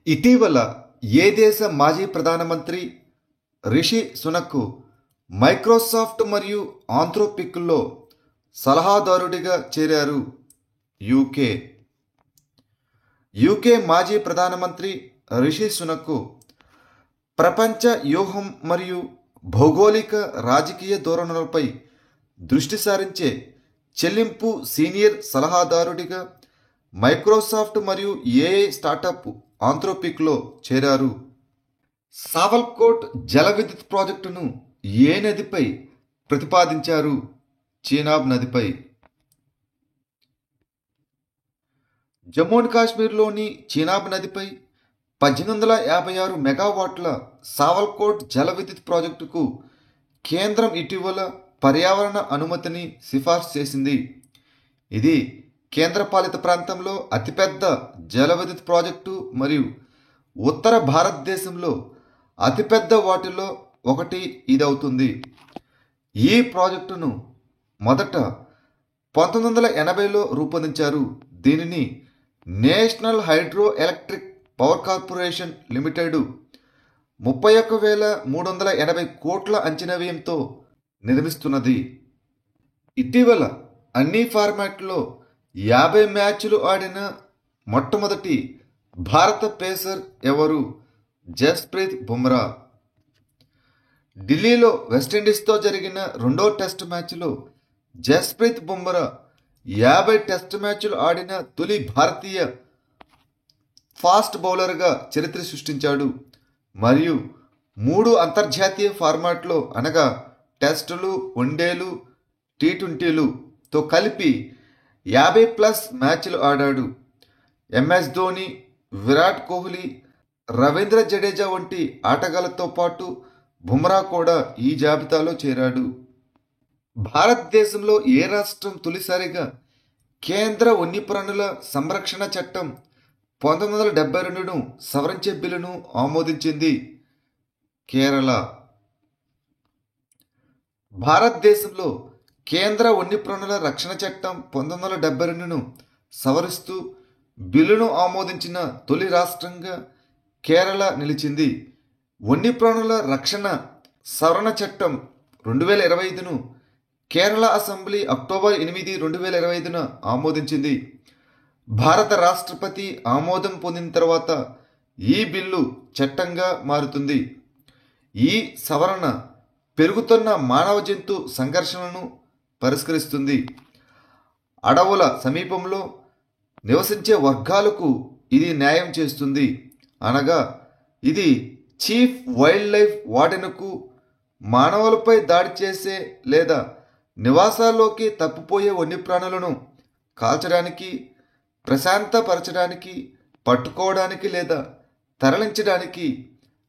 ఇటీవల ఏ దేశ మాజీ ప్రధానమంత్రి రిషి సునక్ మైక్రోసాఫ్ట్ మరియు ఆంథ్రోపిక్లో సలహాదారుడిగా చేరారు. యూకే మాజీ ప్రధానమంత్రి రిషి సునక్ ప్రపంచ వ్యూహం మరియు భౌగోళిక రాజకీయ ధోరణులపై దృష్టి సారించే చెల్లింపు సీనియర్ సలహాదారుడిగా మైక్రోసాఫ్ట్ మరియు ఏఐ స్టార్టప్ ఆంథ్రోపిక్లో చేరారు. సావల్కోట్ జల విద్యుత్ ప్రాజెక్టును ఏ నదిపై ప్రతిపాదించారు? చీనాబ్ నదిపై. జమ్మూ అండ్ కాశ్మీర్లోని చీనాబ్ నదిపై 1856 మెగావాట్ల సావల్కోట్ జల విద్యుత్ ప్రాజెక్టుకు కేంద్రం ఇటీవల పర్యావరణ అనుమతిని సిఫార్సు చేసింది. ఇది కేంద్రపాలిత ప్రాంతంలో అతిపెద్ద జల విద్యుత్ ప్రాజెక్టు మరియు ఉత్తర భారతదేశంలో అతిపెద్ద వాటిలో ఒకటి ఇదవుతుంది. ఈ ప్రాజెక్టును మొదట 1980లో రూపొందించారు. దీనిని national hydro electric power corporation limited 31,380 కోట్ల అంచనా వ్యయంతో నిర్మిస్తున్నది. ఇటీవల అన్ని ఫార్మాట్లో 50 మ్యాచ్లు ఆడిన మొట్టమొదటి భారత పేసర్ ఎవరు? జస్ప్రీత్ బుమ్రా. ఢిల్లీలో వెస్టిండీస్తో జరిగిన రెండో టెస్ట్ మ్యాచ్లో జస్ప్రీత్ బుమ్రా 50 టెస్ట్ మ్యాచ్లు ఆడిన తొలి భారతీయ ఫాస్ట్ బౌలర్గా చరిత్ర సృష్టించాడు మరియు 3 అంతర్జాతీయ ఫార్మాట్లో అనగా టెస్టులు, వన్డేలు, టీ20తో కలిపి 50+ మ్యాచ్లు ఆడాడు. ఎంఎస్ ధోని, విరాట్ కోహ్లీ, రవీంద్ర జడేజా వంటి ఆటగాళ్లతో పాటు బుమ్రా కూడా ఈ జాబితాలో చేరాడు. భారతదేశంలో ఏ రాష్ట్రం తొలిసారిగా కేంద్ర వన్యప్రాణుల సంరక్షణ చట్టం 1972ను సవరించే బిల్లును ఆమోదించింది? కేరళ. భారతదేశంలో కేంద్ర వన్యప్రాణుల రక్షణ చట్టం 1972ను సవరిస్తూ బిల్లును ఆమోదించిన తొలి రాష్ట్రంగా కేరళ నిలిచింది. వన్యప్రాణుల రక్షణ సవరణ చట్టం 2025ను కేరళ అసెంబ్లీ అక్టోబర్ 8, 2025న ఆమోదించింది. భారత రాష్ట్రపతి ఆమోదం పొందిన తర్వాత ఈ బిల్లు చట్టంగా మారుతుంది. ఈ సవరణ పెరుగుతున్న మానవ జంతు సంఘర్షణను పరిష్కరిస్తుంది. అడవుల సమీపంలో నివసించే వర్గాలకు ఇది న్యాయం చేస్తుంది. అనగా ఇది చీఫ్ వైల్డ్ లైఫ్ వార్డెన్కు మానవులపై దాడి చేసే లేదా నివాసాల్లోకి తప్పిపోయే వన్యప్రాణులను కాల్చడానికి, ప్రశాంతపరచడానికి, పట్టుకోవడానికి లేదా తరలించడానికి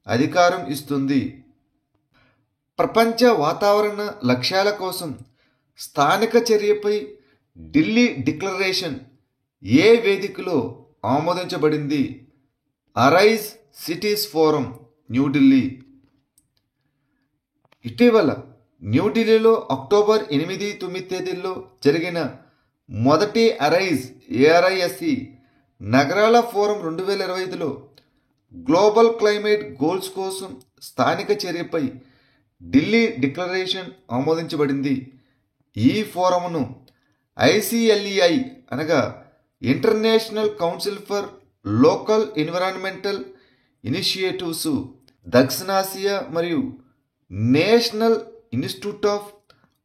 అధికారం ఇస్తుంది. ప్రపంచ వాతావరణ లక్ష్యాల కోసం స్థానిక చర్యపై ఢిల్లీ డిక్లరేషన్ ఏ వేదికలో ఆమోదించబడింది? Arise cities forum, New Delhi. ఇటీవల న్యూఢిల్లీలో అక్టోబర్ 8, 9 తేదీల్లో జరిగిన మొదటి ARISE నగరాల ఫోరం 2025లో గ్లోబల్ క్లైమేట్ గోల్స్ కోసం స్థానిక చర్యపై ఢిల్లీ డిక్లరేషన్ ఆమోదించబడింది. ఈ ఫోరమును ICLEI అనగా international council for local environmental initiatives, దక్షిణాసియా మరియు national institute of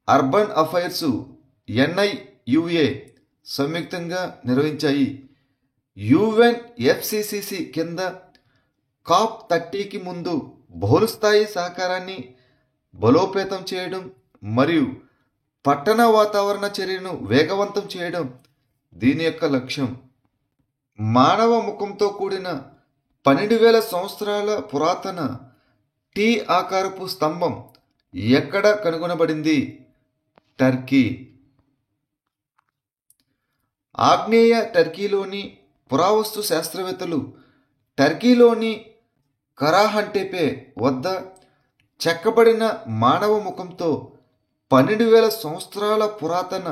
urban affairs NIUA సంయుక్తంగా నిర్వహించాయి. UNFCCC కింద COP30కి ముందు బహుళస్థాయి సహకారాన్ని బలోపేతం చేయడం మరియు పట్టణ వాతావరణ చర్యను వేగవంతం చేయడం దీని యొక్క లక్ష్యం. మానవ ముఖంతో కూడిన 12,000 సంవత్సరాల పురాతన టీ ఆకారపు స్తంభం ఎక్కడ కనుగొనబడింది? టర్కీ. ఆగ్నేయ టర్కీలోని పురావస్తు శాస్త్రవేత్తలు టర్కీలోని కరాహంటెపే వద్ద చెక్కబడిన మానవ ముఖంతో 12,000 సంవత్సరాల పురాతన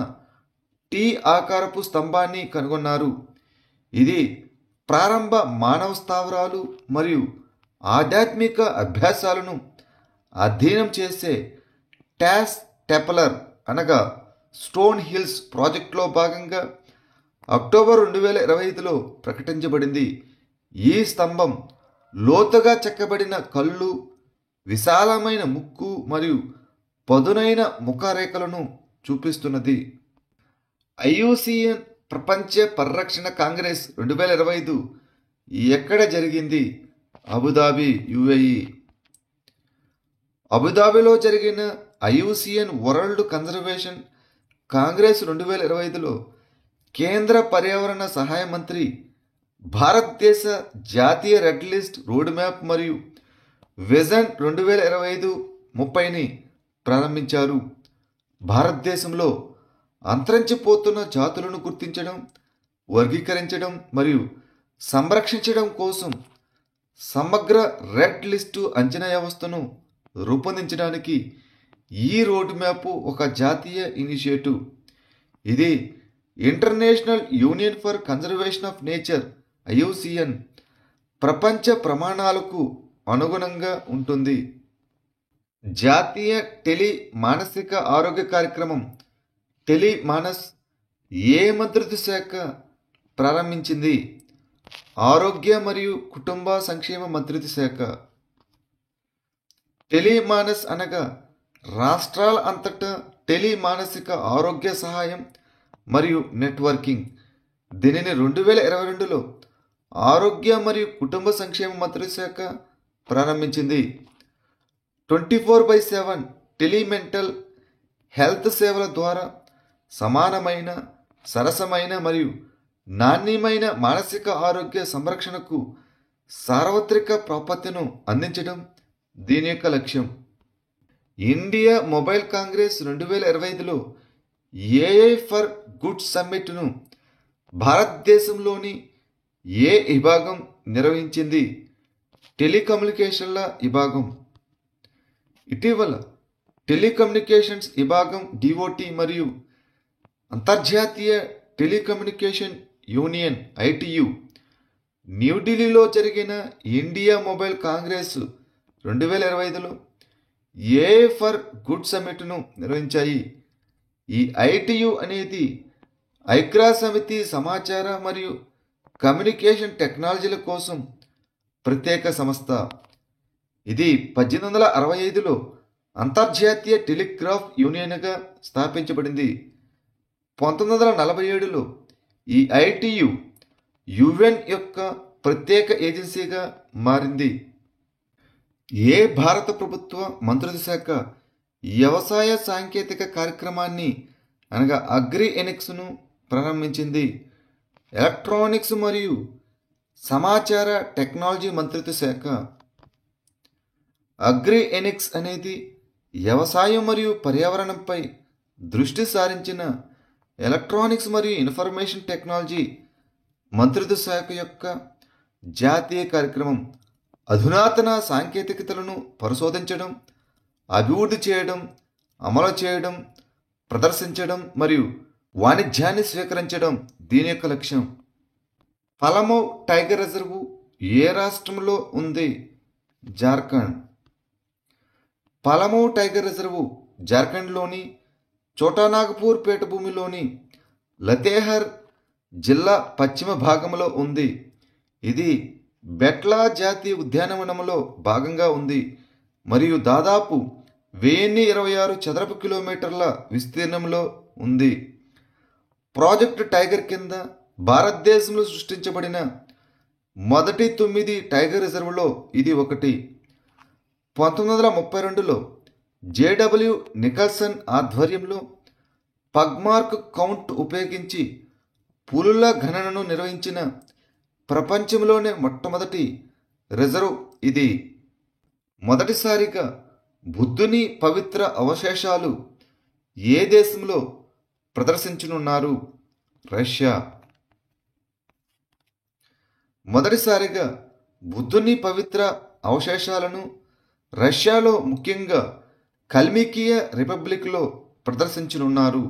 టీ ఆకారపు స్తంభాన్ని కనుగొన్నారు. ఇది ప్రారంభ మానవ స్థావరాలు మరియు ఆధ్యాత్మిక అభ్యాసాలను అధ్యయనం చేసే టాస్ టెప్లర్ అనగా స్టోన్ హిల్స్ ప్రాజెక్టులో భాగంగా అక్టోబర్ 2025లో ప్రకటించబడింది. ఈ స్తంభం లోతుగా చెక్కబడిన కళ్ళు, విశాలమైన ముక్కు మరియు పదునైన ముఖరేఖలను చూపిస్తున్నది. ఐయుసిఎన్ ప్రపంచ పరిరక్షణ కాంగ్రెస్ 2025 ఎక్కడ జరిగింది? Abu Dhabi, UAE. అబుదాబిలో జరిగిన ఐయుసిఎన్ వరల్డ్ కన్జర్వేషన్ కాంగ్రెస్ 2025లో కేంద్ర పర్యావరణ సహాయ మంత్రి భారతదేశ జాతీయ రెడ్ లిస్ట్ రోడ్ మ్యాప్ మరియు విజన్ 2025-30ని ప్రారంభించారు. భారతదేశంలో అంతరించిపోతున్న జాతులను గుర్తించడం, వర్గీకరించడం మరియు సంరక్షించడం కోసం సమగ్ర రెడ్ లిస్టు అంచనా వ్యవస్థను రూపొందించడానికి ఈ రోడ్ మ్యాప్ ఒక జాతీయ ఇనిషియేటివ్. ఇది international union for conservation of nature IUCN ప్రపంచ ప్రమాణాలకు అనుగుణంగా ఉంటుంది. జాతీయ టెలి మానసిక ఆరోగ్య కార్యక్రమం టెలిమానస్ ఏ మంత్రిత్వ శాఖ ప్రారంభించింది? ఆరోగ్య మరియు కుటుంబ సంక్షేమ మంత్రిత్వ శాఖ. టెలిమానస్ అనగా రాష్ట్రాల అంతటా టెలి మానసిక ఆరోగ్య సహాయం మరియు నెట్వర్కింగ్. దీనిని 2022లో ఆరోగ్య మరియు కుటుంబ సంక్షేమ మంత్రిత్వ శాఖ ప్రారంభించింది. 24/7 టెలిమెంటల్ హెల్త్ సేవల ద్వారా సమానమైన, సరసమైన మరియు నాణ్యమైన మానసిక ఆరోగ్య సంరక్షణకు సార్వత్రిక ప్రాప్యతను అందించడం దీని యొక్క లక్ష్యం. ఇండియా మొబైల్ కాంగ్రెస్ 2025లో ఏఐ ఫర్ గుడ్ సమ్మిట్ను భారతదేశంలోని ఏ విభాగం నిర్వహించింది? టెలికమ్యూనికేషన్ల విభాగం. ఇటీవల టెలికమ్యూనికేషన్స్ విభాగం డిఓటి మరియు అంతర్జాతీయ టెలికమ్యూనికేషన్ యూనియన్ ఐటియు న్యూఢిల్లీలో జరిగిన ఇండియా మొబైల్ కాంగ్రెస్ 2025లో ఏఐ ఫర్ గుడ్ సమ్మిట్ను నిర్వహించాయి. ఈ ఐటియు అనేది ఐక్యరాజ్య సమితి సమాచార మరియు కమ్యూనికేషన్ టెక్నాలజీల కోసం ప్రత్యేక సంస్థ. ఇది 1865లో అంతర్జాతీయ టెలిగ్రాఫ్ యూనియన్గా స్థాపించబడింది. 1947లో ఈ ఐటియు యుఎన్ యొక్క ప్రత్యేక ఏజెన్సీగా మారింది. ఏ భారత ప్రభుత్వ మంత్రిత్వ శాఖ వ్యవసాయ సాంకేతిక కార్యక్రమాన్ని అనగా అగ్రి ఎనిక్స్ను ప్రారంభించింది? ఎలక్ట్రానిక్స్ మరియు సమాచార టెక్నాలజీ మంత్రిత్వ శాఖ. అగ్రి ఎనిక్స్ అనేది వ్యవసాయం మరియు పర్యావరణంపై దృష్టి సారించిన ఎలక్ట్రానిక్స్ మరియు ఇన్ఫర్మేషన్ టెక్నాలజీ మంత్రిత్వ శాఖ యొక్క జాతీయ కార్యక్రమం. అధునాతన సాంకేతికతలను పరిశోధించడం, అభివృద్ధి చేయడం, అమలు చేయడం, ప్రదర్శించడం మరియు వాణిజ్యాన్ని స్వీకరించడం దీని యొక్క లక్ష్యం. పలమౌ టైగర్ రిజర్వ్ ఏ రాష్ట్రంలో ఉంది? జార్ఖండ్. పలమౌ టైగర్ రిజర్వ్ జార్ఖండ్లోని చోటానాగపూర్ పీఠభూమిలోని లతేహర్ జిల్లా పశ్చిమ భాగంలో ఉంది. ఇది బెట్లా జాతీయ ఉద్యానవనంలో భాగంగా ఉంది మరియు దాదాపు 1026 చదరపు కిలోమీటర్ల విస్తీర్ణంలో ఉంది. ప్రాజెక్ట్ టైగర్ కింద భారతదేశంలో సృష్టించబడిన మొదటి 9 టైగర్ రిజర్వ్లో ఇది ఒకటి. 1932లో జేడబ్ల్యూ నికల్సన్ ఆధ్వర్యంలో పగ్మార్క్ కౌంట్ ఉపయోగించి పులుల గణనను నిర్వహించిన ప్రపంచంలోనే మొట్టమొదటి రిజర్వ్ ఇది. మొదటిసారిగా బుద్ధుని పవిత్ర అవశేషాలు ఏ దేశంలో ప్రదర్శించనున్నారు? రష్యా. మొదటిసారిగా బుద్ధుని పవిత్ర అవశేషాలను రష్యాలో ముఖ్యంగా కల్మికియా రిపబ్లిక్లో ప్రదర్శించనున్నారు.